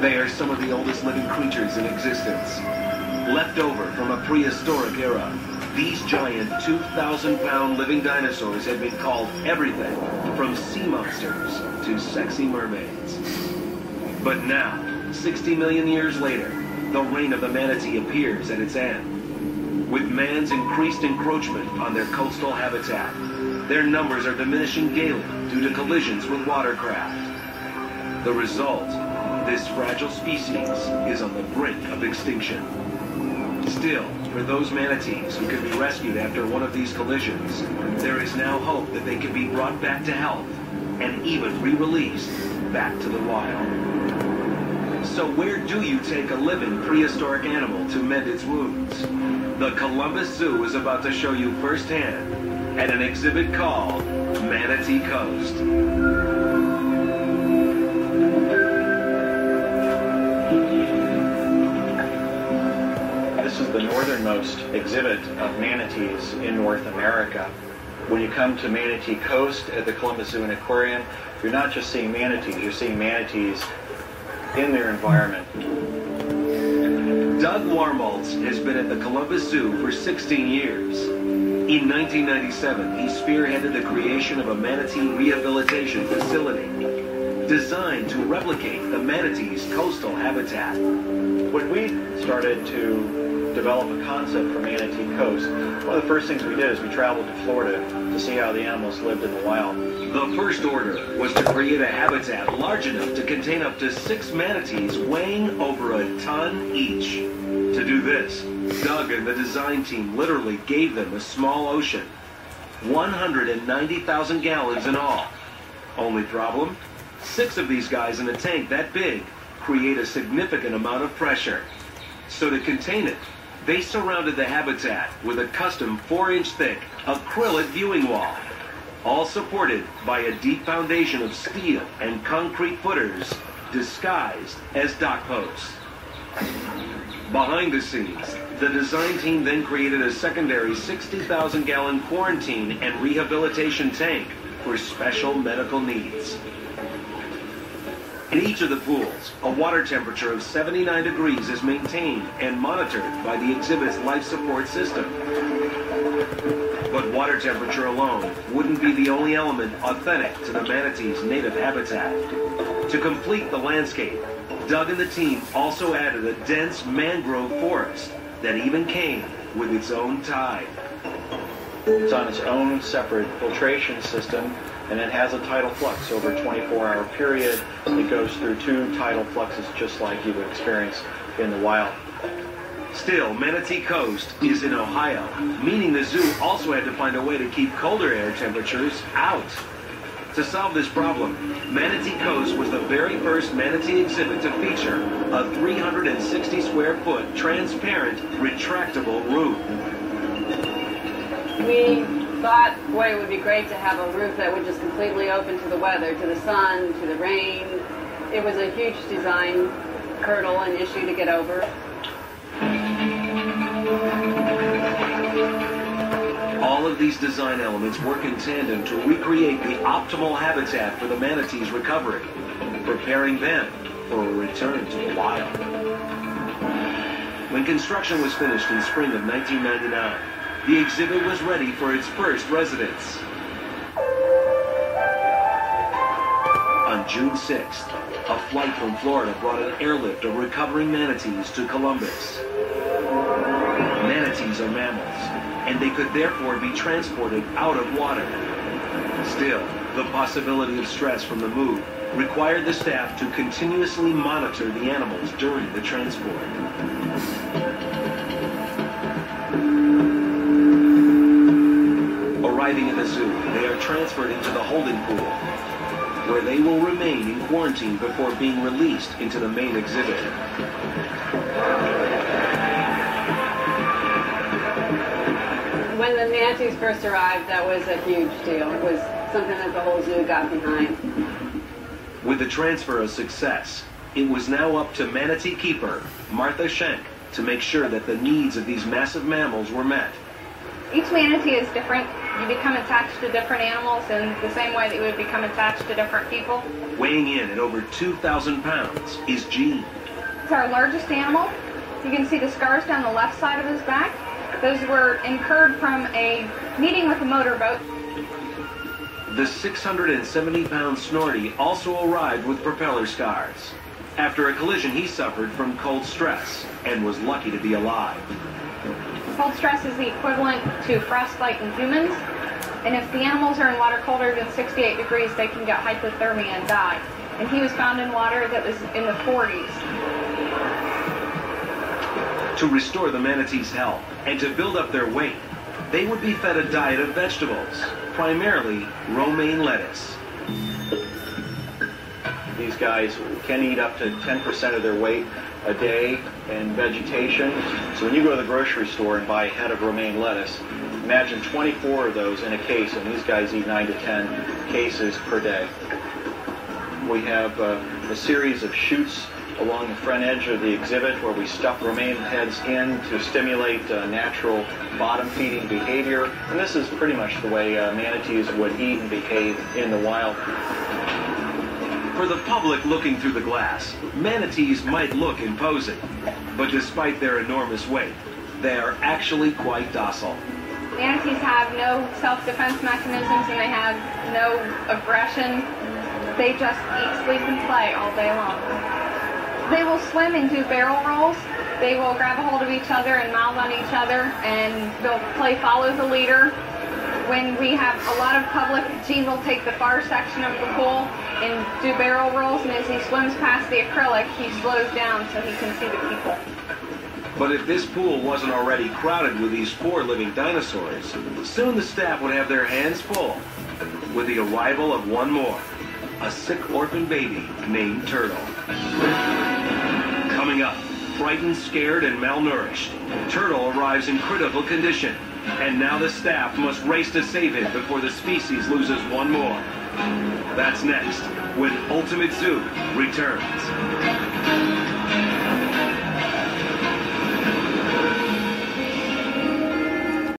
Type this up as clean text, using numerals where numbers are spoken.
They are some of the oldest living creatures in existence. Left over from a prehistoric era, these giant 2,000-pound living dinosaurs have been called everything from sea monsters to sexy mermaids. But now, 60 million years later, the reign of the manatee appears at its end. With man's increased encroachment on their coastal habitat, their numbers are diminishing daily due to collisions with watercraft. The result, this fragile species is on the brink of extinction. Still, for those manatees who can be rescued after one of these collisions, there is now hope that they can be brought back to health and even re-released back to the wild. So where do you take a living prehistoric animal to mend its wounds? The Columbus Zoo is about to show you firsthand at an exhibit called Manatee Coast. This is the northernmost exhibit of manatees in North America. When you come to Manatee Coast at the Columbus Zoo and Aquarium, you're not just seeing manatees, you're seeing manatees in their environment. Doug Warmholtz has been at the Columbus Zoo for 16 years. In 1997, he spearheaded the creation of a manatee rehabilitation facility designed to replicate the manatee's coastal habitat. When we started to develop a concept for Manatee Coast, one of the first things we did is we traveled to Florida to see how the animals lived in the wild. The first order was to create a habitat large enough to contain up to 6 manatees weighing over a ton each. To do this, Doug and the design team literally gave them a small ocean, 190,000 gallons in all. Only problem? 6 of these guys in a tank that big create a significant amount of pressure. So to contain it, they surrounded the habitat with a custom 4-inch thick acrylic viewing wall, all supported by a deep foundation of steel and concrete footers disguised as dock posts. Behind the scenes, the design team then created a secondary 60,000-gallon quarantine and rehabilitation tank for special medical needs. In each of the pools, a water temperature of 79 degrees is maintained and monitored by the exhibit's life support system. But water temperature alone wouldn't be the only element authentic to the manatee's native habitat. To complete the landscape, Doug and the team also added a dense mangrove forest that even came with its own tide. It's on its own separate filtration system, and it has a tidal flux over a 24-hour period. It goes through 2 tidal fluxes just like you would experience in the wild. Still, Manatee Coast is in Ohio, meaning the zoo also had to find a way to keep colder air temperatures out. To solve this problem, Manatee Coast was the very first manatee exhibit to feature a 360-square-foot transparent retractable roof. We thought, boy, it would be great to have a roof that would just completely open to the weather, to the sun, to the rain. It was a huge design hurdle and issue to get over. All of these design elements work in tandem to recreate the optimal habitat for the manatee's recovery, preparing them for a return to the wild. When construction was finished in spring of 1999, the exhibit was ready for its first residents. On June 6th, a flight from Florida brought an airlift of recovering manatees to Columbus. Manatees are mammals, and they could therefore be transported out of water. Still, the possibility of stress from the move required the staff to continuously monitor the animals during the transport. Arriving at the zoo, they are transferred into the holding pool, where they will remain in quarantine before being released into the main exhibit. When the manatees first arrived, that was a huge deal. It was something that the whole zoo got behind. With the transfer a success, it was now up to manatee keeper Martha Schenk to make sure that the needs of these massive mammals were met. Each manatee is different. You become attached to different animals in the same way that you would become attached to different people. Weighing in at over 2,000 pounds is Gene. It's our largest animal. You can see the scars down the left side of his back. Those were incurred from a meeting with a motorboat. The 670-pound Snorty also arrived with propeller scars. After a collision he suffered from cold stress and was lucky to be alive. Cold stress is the equivalent to frostbite in humans, and if the animals are in water colder than 68 degrees, they can get hypothermia and die. And he was found in water that was in the 40s. To restore the manatees' health and to build up their weight, they would be fed a diet of vegetables, primarily romaine lettuce. These guys can eat up to 10% of their weight a day in vegetation. So when you go to the grocery store and buy a head of romaine lettuce, imagine 24 of those in a case, and these guys eat 9 to 10 cases per day. We have a series of chutes along the front edge of the exhibit where we stuff romaine heads in to stimulate natural bottom-feeding behavior. And this is pretty much the way manatees would eat and behave in the wild. For the public looking through the glass, manatees might look imposing, but despite their enormous weight, they are actually quite docile. Manatees have no self-defense mechanisms and they have no aggression. They just eat, sleep, and play all day long. They will swim and do barrel rolls. They will grab a hold of each other and mouth on each other, and they'll play follow the leader. When we have a lot of public, Gene will take the far section of the pool and do barrel rolls, and as he swims past the acrylic, he slows down so he can see the people. But if this pool wasn't already crowded with these 4 living dinosaurs, soon the staff would have their hands full with the arrival of one more, a sick orphan baby named Turtle. Coming up, frightened, scared, and malnourished, Turtle arrives in critical condition, and now the staff must race to save him before the species loses one more. That's next, when Ultimate Zoo returns.